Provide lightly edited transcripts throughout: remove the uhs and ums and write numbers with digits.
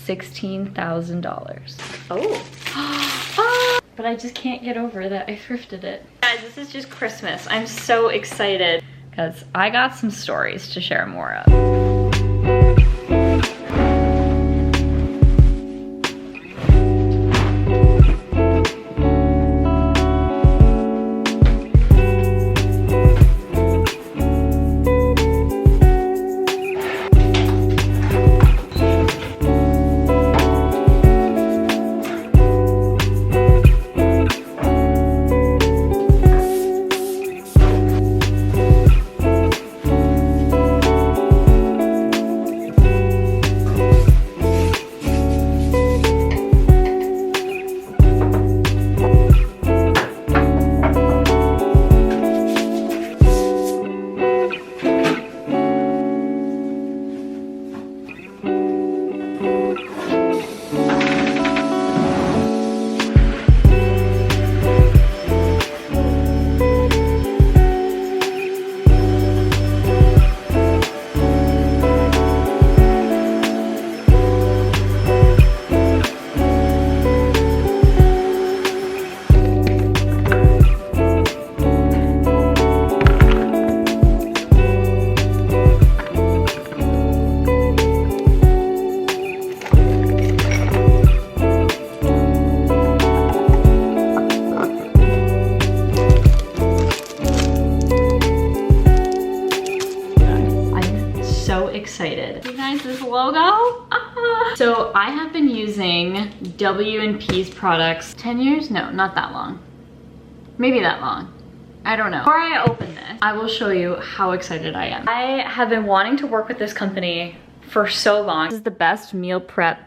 $16,000. Oh. But I just can't get over that I thrifted it. Guys, this is just Christmas. I'm so excited because I got some stories to share more of. Excited. You guys, this logo? So I have been using W&P's products 10 years? No, not that long. Maybe that long. I don't know. Before I open this, I will show you how excited I am. I have been wanting to work with this company for so long. This is the best meal prep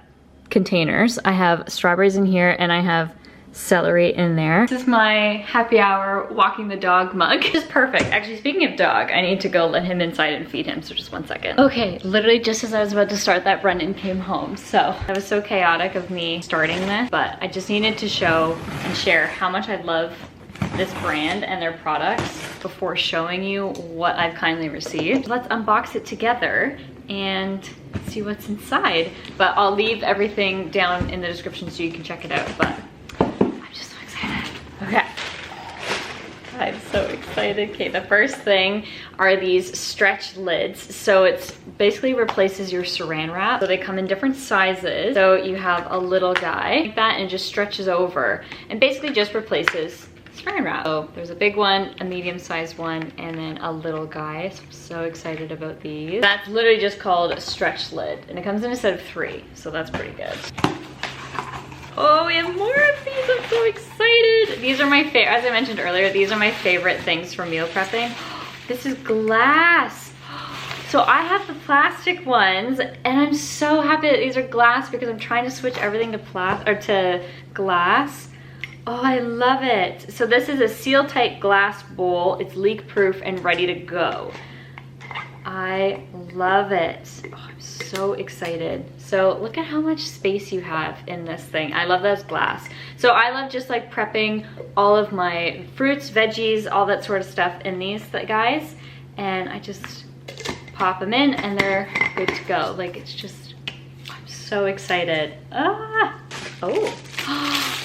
containers. I have strawberries in here and I have celery in there. This is my happy hour walking the dog mug. It's perfect. Actually, speaking of dog, I need to go let him inside and feed him, so just 1 second. Okay, literally just as I was about to start that, Brendan came home. So that was so chaotic of me starting this, but I just needed to show and share how much I love this brand and their products before showing you what I've kindly received. Let's unbox it together and see what's inside. But I'll leave everything down in the description so you can check it out. But okay, I'm so excited. Okay, the first thing are these stretch lids. So it's basically replaces your saran wrap. So they come in different sizes. So you have a little guy like that and it just stretches over and basically just replaces saran wrap. So there's a big one, a medium-sized one, and then a little guy. So I'm so excited about these. That's literally just called a stretch lid and it comes in a set of 3. So that's pretty good. Oh, we have more of these. I'm so excited. These are my favorite, as I mentioned earlier, these are my favorite things for meal prepping. This is glass. So I have the plastic ones and I'm so happy that these are glass because I'm trying to switch everything to glass. Oh, I love it. So this is a seal-tight glass bowl. It's leak-proof and ready to go. I love it. Oh, I'm so excited. So look at how much space you have in this thing. I love that it's glass. So I love just like prepping all of my fruits, veggies, all that sort of stuff in these guys. And I just pop them in and they're good to go. Like it's just, I'm so excited. Ah, oh.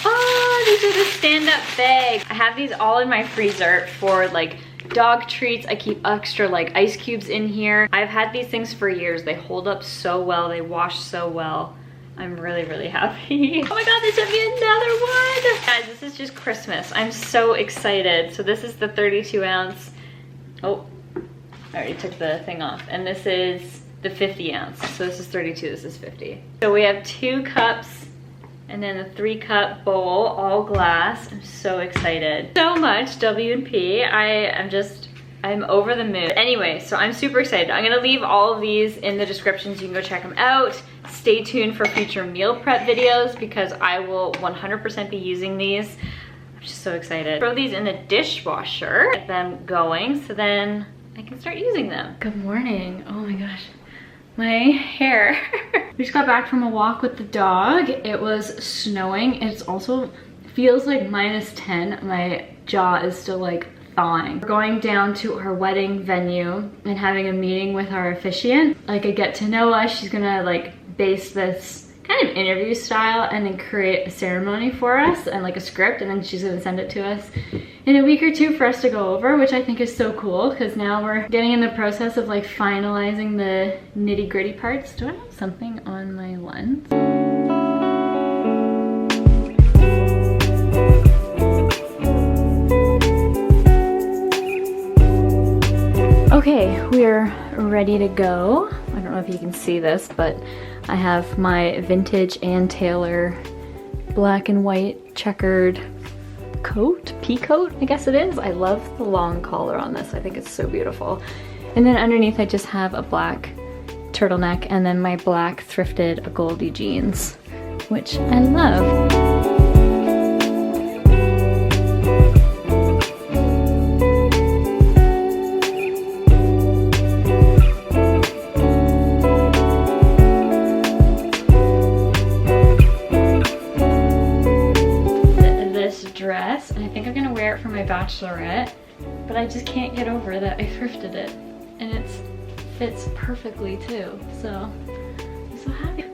Oh, these are the stand-up bags. I have these all in my freezer for like dog treats. I keep extra like ice cubes in here. I've had these things for years. They hold up so well. They wash so well. I'm really, really happy. Oh my God, they sent me another one. Guys, this is just Christmas. I'm so excited. So this is the 32 ounce. Oh, I already took the thing off. And this is the 50 ounce. So this is 32, this is 50. So we have 2 cups and then a 3-cup bowl, all glass. I'm so excited. So much W&P. I'm over the moon. Anyway, so I'm super excited. I'm gonna leave all of these in the description so you can go check them out. Stay tuned for future meal prep videos because I will 100% be using these. I'm just so excited. Throw these in the dishwasher, get them going, so then I can start using them. Good morning. Oh my gosh. My hair. We just got back from a walk with the dog. It was snowing. It's also feels like -10. My jaw is still like thawing. We're going down to our wedding venue and having a meeting with our officiant. Like a get to know us. She's gonna like base this kind of interview style and then create a ceremony for us and like a script, and then she's gonna send it to us in a week or two for us to go over, which I think is so cool because now we're getting in the process of like finalizing the nitty-gritty parts. Do I have something on my lens? Okay, we're ready to go. I don't know if you can see this, but I have my vintage Ann Taylor black and white checkered coat, pea coat, I guess it is. I love the long collar on this. I think it's so beautiful. And then underneath I just have a black turtleneck and then my black thrifted Goldie jeans, which I love. For my bachelorette, but I just can't get over that I thrifted it, and it fits perfectly too, so I'm so happy.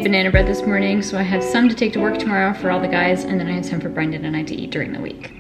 Banana bread this morning, so I have some to take to work tomorrow for all the guys, and then I have some for Brendan and I to eat during the week.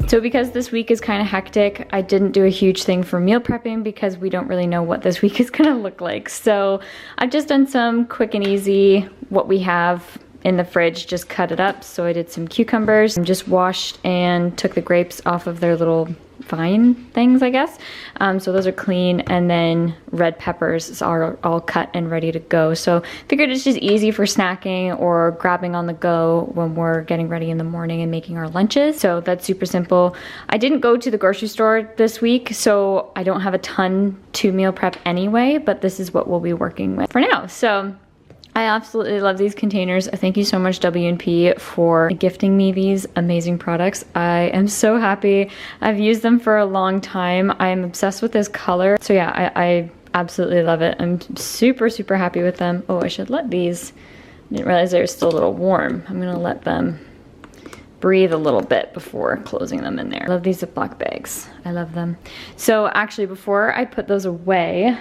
So because this week is kind of hectic, I didn't do a huge thing for meal prepping because we don't really know what this week is gonna look like. So I've just done some quick and easy, what we have in the fridge, just cut it up. So I did some cucumbers and just washed and took the grapes off of their little vine things, I guess. So those are clean, and then red peppers are all cut and ready to go. So figured it's just easy for snacking or grabbing on the go when we're getting ready in the morning and making our lunches. So that's super simple. I didn't go to the grocery store this week, so I don't have a ton to meal prep anyway, but this is what we'll be working with for now. So I absolutely love these containers. Thank you so much, W&P, for gifting me these amazing products. I am so happy. I've used them for a long time. I am obsessed with this color. So yeah, I absolutely love it. I'm super, super happy with them. Oh, I should let these, I didn't realize they were still a little warm. I'm gonna let them breathe a little bit before closing them in there. I love these Ziploc bags. I love them. So actually, before I put those away,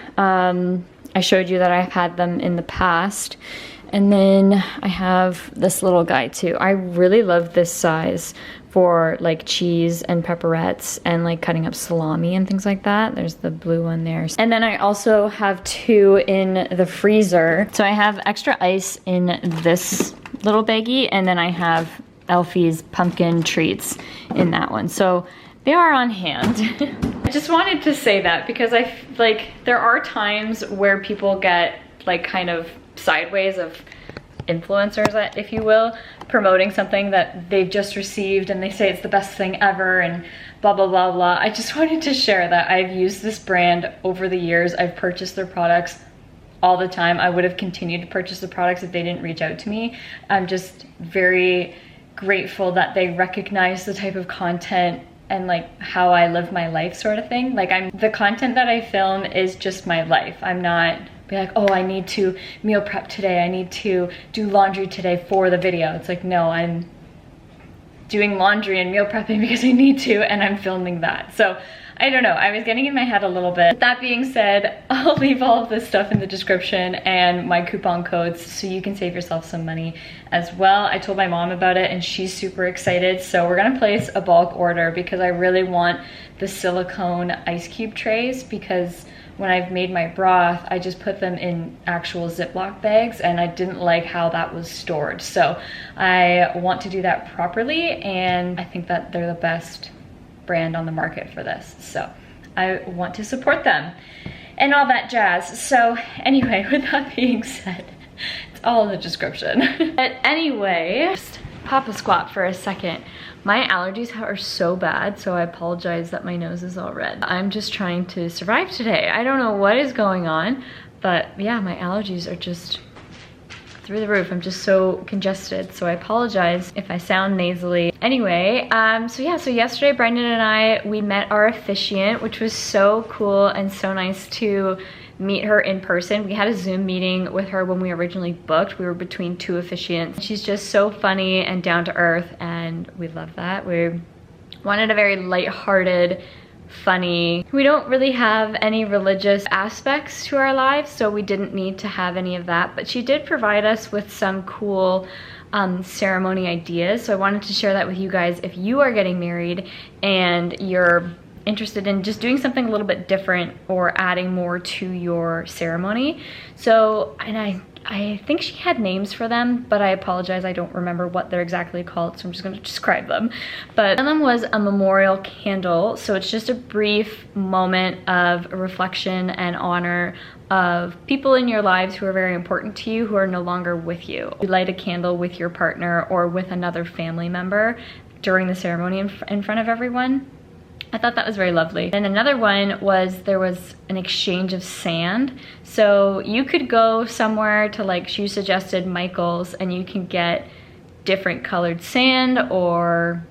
I showed you that I've had them in the past, and then I have this little guy too. I really love this size for like cheese and pepperettes and like cutting up salami and things like that. There's the blue one there. And then I also have two in the freezer. So I have extra ice in this little baggie, and then I have Elfie's pumpkin treats in that one. So they are on hand. I just wanted to say that because there are times where people get like kind of sideways of influencers, if you will, promoting something that they've just received and they say it's the best thing ever and blah, blah, blah, blah. I just wanted to share that I've used this brand over the years. I've purchased their products all the time. I would have continued to purchase the products if they didn't reach out to me. I'm just very grateful that they recognize the type of content and like how I live my life sort of thing. Like the content that I film is just my life. I'm not be like, oh, I need to meal prep today. I need to do laundry today for the video. It's like, no, I'm doing laundry and meal prepping because I need to, and I'm filming that. So I don't know, I was getting in my head a little bit. That being said, I'll leave all of this stuff in the description and my coupon codes so you can save yourself some money as well. I told my mom about it and she's super excited. So we're gonna place a bulk order because I really want the silicone ice cube trays because when I've made my broth, I just put them in actual Ziploc bags, and I didn't like how that was stored. So I want to do that properly, and I think that they're the best brand on the market for this. So I want to support them and all that jazz. So anyway, with that being said, it's all in the description. But anyway, just pop a squat for a second. My allergies are so bad, so I apologize that my nose is all red. I'm just trying to survive today. I don't know what is going on, but yeah, my allergies are just through the roof. I'm just so congested, so I apologize if I sound nasally. Anyway, so yesterday Brendan and we met our officiant, which was so cool and so nice to meet her in person. We had a Zoom meeting with her when we originally booked. We were between two officiants. She's just so funny and down to earth, and we love that. We wanted a very lighthearted, funny. We don't really have any religious aspects to our lives, so we didn't need to have any of that, but she did provide us with some cool ceremony ideas. So I wanted to share that with you guys if you are getting married and you're interested in just doing something a little bit different or adding more to your ceremony. So, and I think she had names for them, but I apologize, I don't remember what they're exactly called, so I'm just gonna describe them. But one of them was a memorial candle, so it's just a brief moment of reflection and honor of people in your lives who are very important to you, who are no longer with you. You light a candle with your partner or with another family member during the ceremony in front of everyone. I thought that was very lovely. And another one was, there was an exchange of sand. So you could go somewhere to, like, she suggested Michael's, and you can get different colored sand or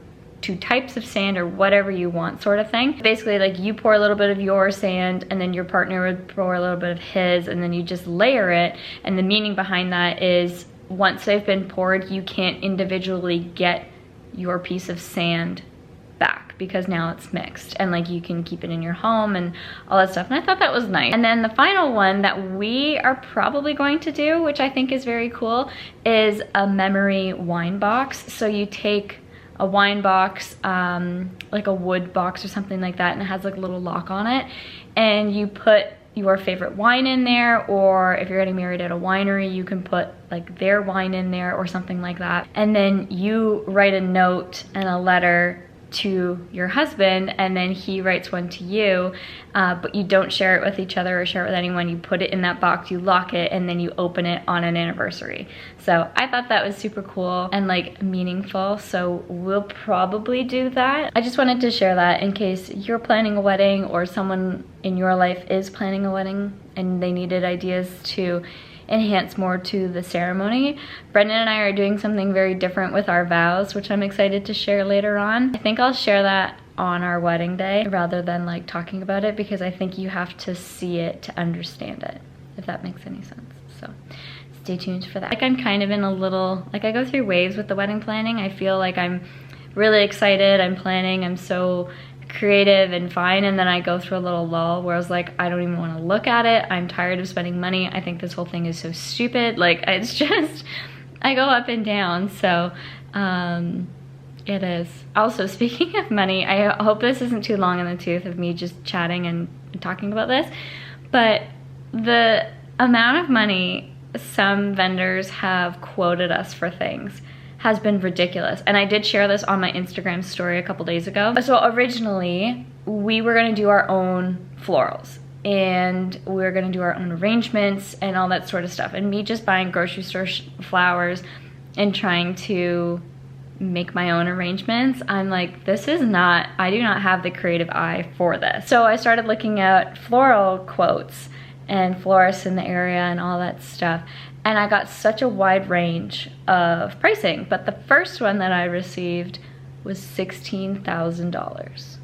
two types of sand or whatever you want, sort of thing. Basically, like, you pour a little bit of your sand and then your partner would pour a little bit of his, and then you just layer it. And the meaning behind that is once they've been poured, you can't individually get your piece of sand back because now it's mixed, and like you can keep it in your home and all that stuff. And I thought that was nice. And then the final one that we are probably going to do, which I think is very cool, is a memory wine box. So you take a wine box, like a wood box or something like that, and it has like a little lock on it, and you put your favorite wine in there, or if you're getting married at a winery, you can put like their wine in there or something like that. And then you write a note and a letter to your husband, and then he writes one to you, but you don't share it with each other or share it with anyone. You put it in that box, you lock it, and then you open it on an anniversary. So I thought that was super cool and like meaningful, so we'll probably do that. I just wanted to share that in case you're planning a wedding or someone in your life is planning a wedding and they needed ideas to enhance more to the ceremony. Brendan and I are doing something very different with our vows, which I'm excited to share later on. I think I'll share that on our wedding day rather than like talking about it, because I think you have to see it to understand it, if that makes any sense. So stay tuned for that. Like, I'm kind of in a little, like, I go through waves with the wedding planning. I feel like I'm really excited, I'm planning, I'm so creative and fine, and then I go through a little lull where I was like, I don't even want to look at it, I'm tired of spending money, I think this whole thing is so stupid. Like, it's just, I go up and down. So it is. Also, speaking of money, I hope this isn't too long in the tooth of me just chatting and talking about this, but the amount of money some vendors have quoted us for things has been ridiculous. And I did share this on my Instagram story a couple days ago. So originally, we were gonna do our own florals, and we were gonna do our own arrangements and all that sort of stuff. And me just buying grocery store flowers and trying to make my own arrangements, I'm like, this is not, I do not have the creative eye for this. So I started looking at floral quotes and florists in the area and all that stuff. And I got such a wide range of pricing, but the first one that I received was $16,000.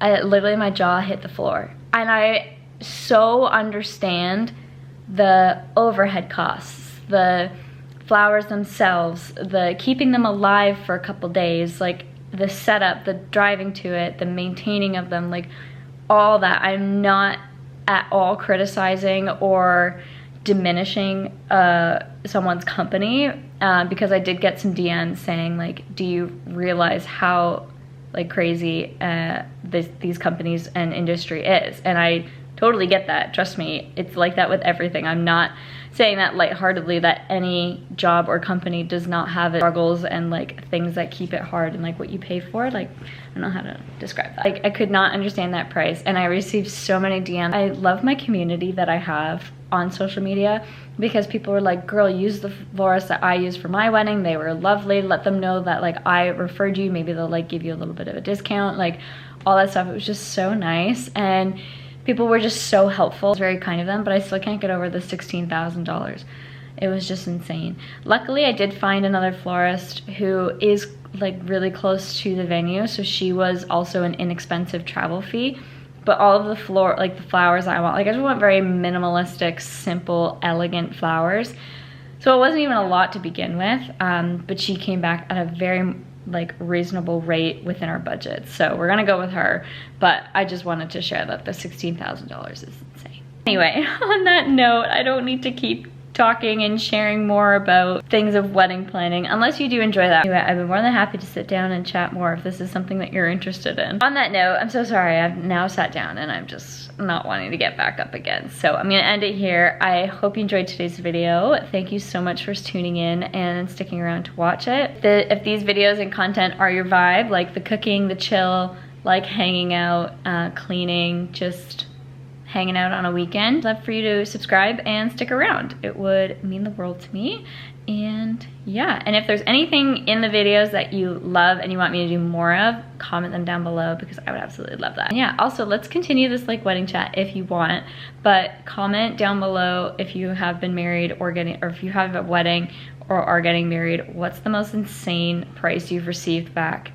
Literally, my jaw hit the floor. And I so understand the overhead costs, the flowers themselves, the keeping them alive for a couple days, like the setup, the driving to it, the maintaining of them, like all that. I'm not at all criticizing or diminishing someone's company, because I did get some DMs saying like, do you realize how like crazy these companies and industry is? And I totally get that. Trust me, it's like that with everything. I'm not saying that lightheartedly, that any job or company does not have its struggles and like things that keep it hard, and like what you pay for. Like, I don't know how to describe that. Like, I could not understand that price, and I received so many DMs. I love my community that I have on social media, because people were like, girl, use the florist that I used for my wedding. They were lovely. Let them know that like I referred you. Maybe they'll like give you a little bit of a discount, like all that stuff. It was just so nice, and people were just so helpful. It was very kind of them, but I still can't get over the $16,000. It was just insane. Luckily, I did find another florist who is like really close to the venue, so she was also an inexpensive travel fee. But all of the flowers I want, like I just want very minimalistic, simple, elegant flowers. So it wasn't even a lot to begin with, but she came back at a very like reasonable rate within our budget. So we're gonna go with her, but I just wanted to share that the $16,000 is insane. Anyway, on that note, I don't need to keep talking and sharing more about things of wedding planning, unless you do enjoy that. Anyway, I've been more than happy to sit down and chat more if this is something that you're interested in. On that note, I'm so sorry, I've now sat down and I'm just not wanting to get back up again. So I'm gonna end it here. I hope you enjoyed today's video. Thank you so much for tuning in and sticking around to watch it. If these videos and content are your vibe, like the cooking, the chill, like hanging out, cleaning, just hanging out on a weekend, I'd love for you to subscribe and stick around. It would mean the world to me. And yeah, and if there's anything in the videos that you love and you want me to do more of, comment them down below, because I would absolutely love that. And yeah, also let's continue this like wedding chat if you want, but comment down below if you have been married or if you have a wedding or are getting married, what's the most insane price you've received back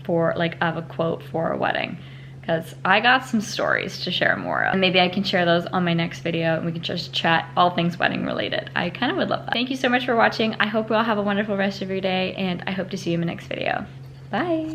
for like of a quote for a wedding? Because I got some stories to share more of. And maybe I can share those on my next video and we can just chat all things wedding related. I kind of would love that. Thank you so much for watching. I hope you all have a wonderful rest of your day, and I hope to see you in my next video. Bye.